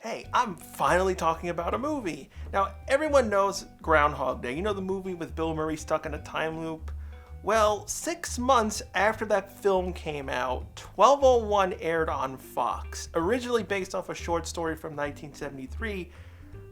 Hey, I'm finally talking about a movie. Now, everyone knows Groundhog Day. You know the movie with Bill Murray stuck in a time loop? Well, 6 months after that film came out, 1201 aired on Fox. Originally based off a short story from 1973,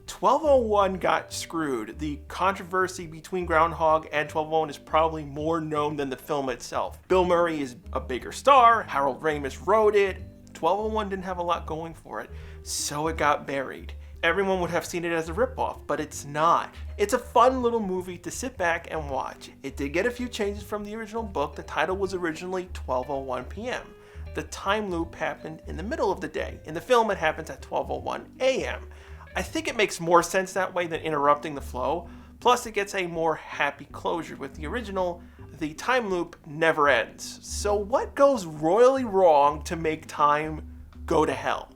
1201 got screwed. The controversy between Groundhog and 1201 is probably more known than the film itself. Bill Murray is a bigger star, Harold Ramis wrote it. 1201 didn't have a lot going for it, so it got buried. Everyone would have seen it as a ripoff, but it's not. It's a fun little movie to sit back and watch. It did get a few changes from the original book. The title was originally 12:01 p.m. The time loop happened in the middle of the day. In the film, it happens at 12:01 a.m. I think it makes more sense that way than interrupting the flow. Plus, it gets a more happy closure. With the original, the time loop never ends. So what goes royally wrong to make time go to hell?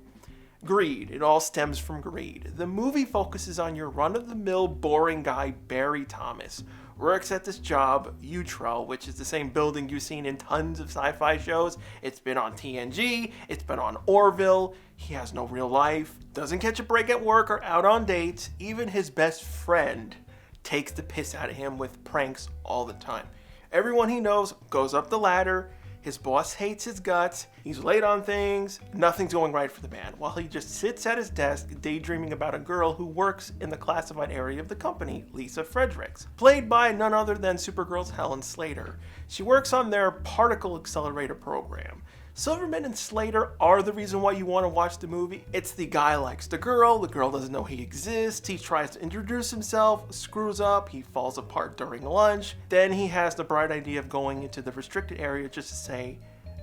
Greed. It all stems from greed. The movie focuses on your run-of-the-mill boring guy, Barry Thomas. Works at this job, Utrell, which is the same building you've seen in tons of sci-fi shows. It's been on TNG, it's been on Orville. He has no real life, doesn't catch a break at work or out on dates. Even his best friend takes the piss out of him with pranks all the time. Everyone he knows goes up the ladder. His boss hates his guts. He's late on things. Nothing's going right for the man. While he just sits at his desk daydreaming about a girl who works in the classified area of the company, Lisa Fredericks, played by none other than Supergirl's Helen Slater. She works on their particle accelerator program. Silverman and Slater are the reason why you want to watch the movie. It's the guy likes the girl doesn't know he exists, he tries to introduce himself, screws up, he falls apart during lunch, then he has the bright idea of going into the restricted area just to say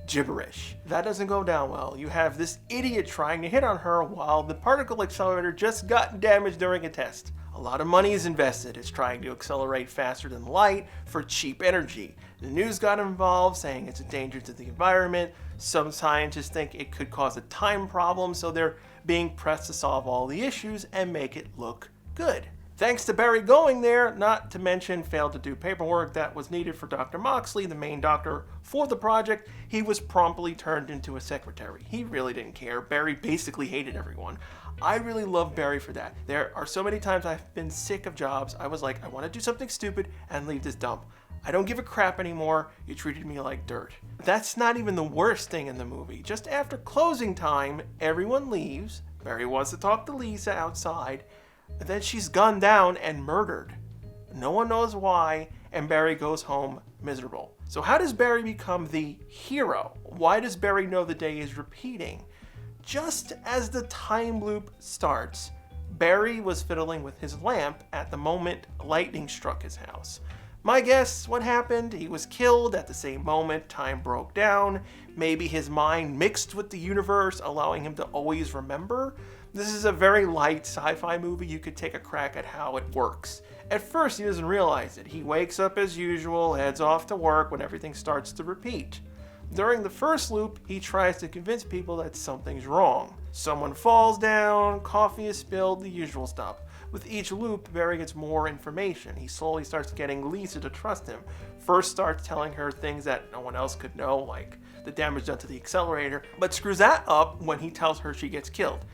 gibberish. That doesn't go down well. You have this idiot trying to hit on her while the particle accelerator just got damaged during a test. A lot of money is invested. It's trying to accelerate faster than light for cheap energy. The news got involved, saying it's a danger to the environment. Some scientists think it could cause a time problem, so they're being pressed to solve all the issues and make it look good. Thanks to Barry going there, not to mention failed to do paperwork that was needed for Dr. Moxley, the main doctor for the project, he was promptly turned into a secretary. He really didn't care. Barry basically hated everyone. I really love Barry for that. There are so many times I've been sick of jobs. I was like, I want to do something stupid and leave this dump. I don't give a crap anymore. You treated me like dirt. That's not even the worst thing in the movie. Just after closing time, everyone leaves. Barry wants to talk to Lisa outside. Then she's gunned down and murdered. No one knows why, and Barry goes home miserable. So how does Barry become the hero? Why does Barry know the day is repeating? Just as the time loop starts, Barry was fiddling with his lamp at the moment lightning struck his house. My guess, what happened? He was killed at the same moment time broke down. Maybe his mind mixed with the universe, allowing him to always remember. This is a very light sci-fi movie. You could take a crack at how it works. At first, he doesn't realize it. He wakes up as usual, heads off to work when everything starts to repeat. During the first loop, he tries to convince people that something's wrong. Someone falls down, coffee is spilled, the usual stuff. With each loop, Barry gets more information. He slowly starts getting Lisa to trust him. First starts telling her things that no one else could know, like the damage done to the accelerator, but screws that up when he tells her she gets killed.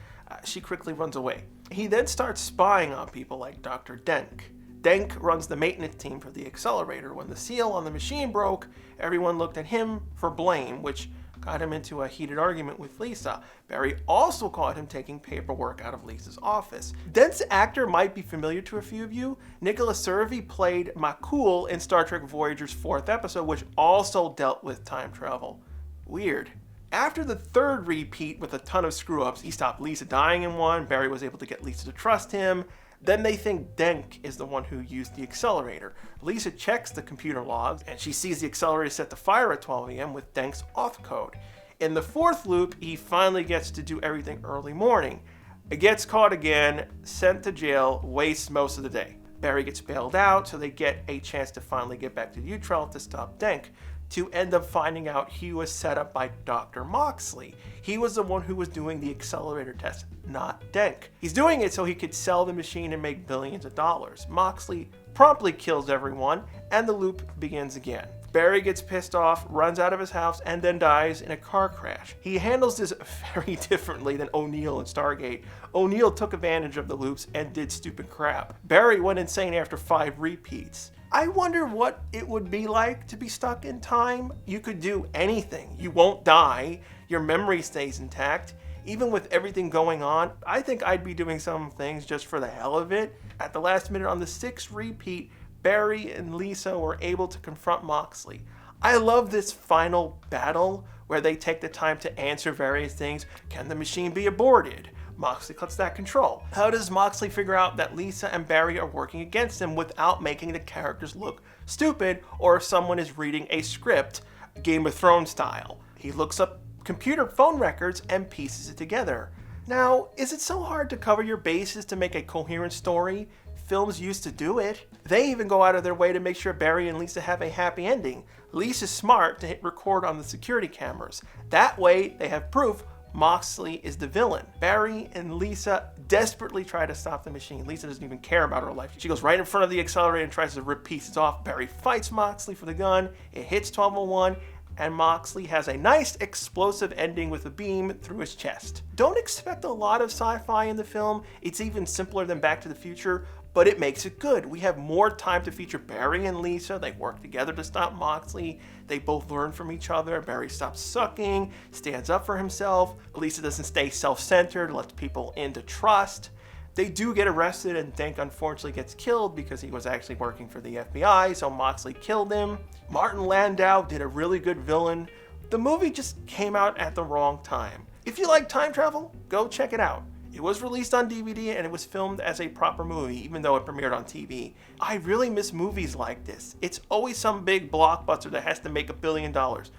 She quickly runs away. He then starts spying on people like Dr. Denk. Denk runs the maintenance team for the accelerator. When the seal on the machine broke, everyone looked at him for blame, which got him into a heated argument with Lisa. Barry also caught him taking paperwork out of Lisa's office. Dent's actor might be familiar to a few of you. Nicholas Survey played Makul in Star Trek Voyager's 4th episode, which also dealt with time travel. Weird. After the third repeat with a ton of screw-ups, he stopped Lisa dying in one. Barry was able to get Lisa to trust him. Then they think Denk is the one who used the accelerator. Lisa checks the computer logs, and she sees the accelerator set to fire at 12 a.m. with Denk's auth code. In the fourth loop, he finally gets to do everything early morning. Gets caught again, sent to jail, wastes most of the day. Barry gets bailed out, so they get a chance to finally get back to Utrell to stop Denk, to end up finding out he was set up by Dr. Moxley. He was the one who was doing the accelerator test, not Denk. He's doing it so he could sell the machine and make billions of dollars. Moxley promptly kills everyone, and the loop begins again. Barry gets pissed off, runs out of his house, and then dies in a car crash. He handles this very differently than O'Neill in Stargate. O'Neill took advantage of the loops and did stupid crap. Barry went insane after 5 repeats. I wonder what it would be like to be stuck in time. You could do anything. You won't die. Your memory stays intact. Even with everything going on, I think I'd be doing some things just for the hell of it. At the last minute on the 6th repeat, Barry and Lisa were able to confront Moxley. I love this final battle where they take the time to answer various things. Can the machine be aborted? Moxley cuts that control. How does Moxley figure out that Lisa and Barry are working against him without making the characters look stupid, or if someone is reading a script, Game of Thrones style? He looks up computer phone records and pieces it together. Now, is it so hard to cover your bases to make a coherent story? Films used to do it. They even go out of their way to make sure Barry and Lisa have a happy ending. Lisa's smart to hit record on the security cameras. That way, they have proof Moxley is the villain. Barry and Lisa desperately try to stop the machine. Lisa doesn't even care about her life. She goes right in front of the accelerator and tries to rip pieces off. Barry fights Moxley for the gun. It hits 1201. And Moxley has a nice explosive ending with a beam through his chest. Don't expect a lot of sci-fi in the film. It's even simpler than Back to the Future, but it makes it good. We have more time to feature Barry and Lisa. They work together to stop Moxley. They both learn from each other. Barry stops sucking, stands up for himself. Lisa doesn't stay self-centered, lets people into trust. They do get arrested, and Denk unfortunately gets killed because he was actually working for the FBI, so Moxley killed him. Martin Landau did a really good villain. The movie just came out at the wrong time. If you like time travel, go check it out. It was released on DVD and it was filmed as a proper movie, even though it premiered on TV. I really miss movies like this. It's always some big blockbuster that has to make $1 billion.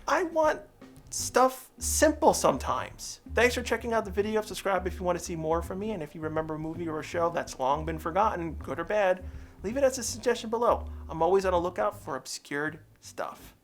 I want stuff simple sometimes. Thanks for checking out the video. Subscribe if you want to see more from me, and if you remember a movie or a show that's long been forgotten, good or bad, leave it as a suggestion below. I'm always on the lookout for obscured stuff.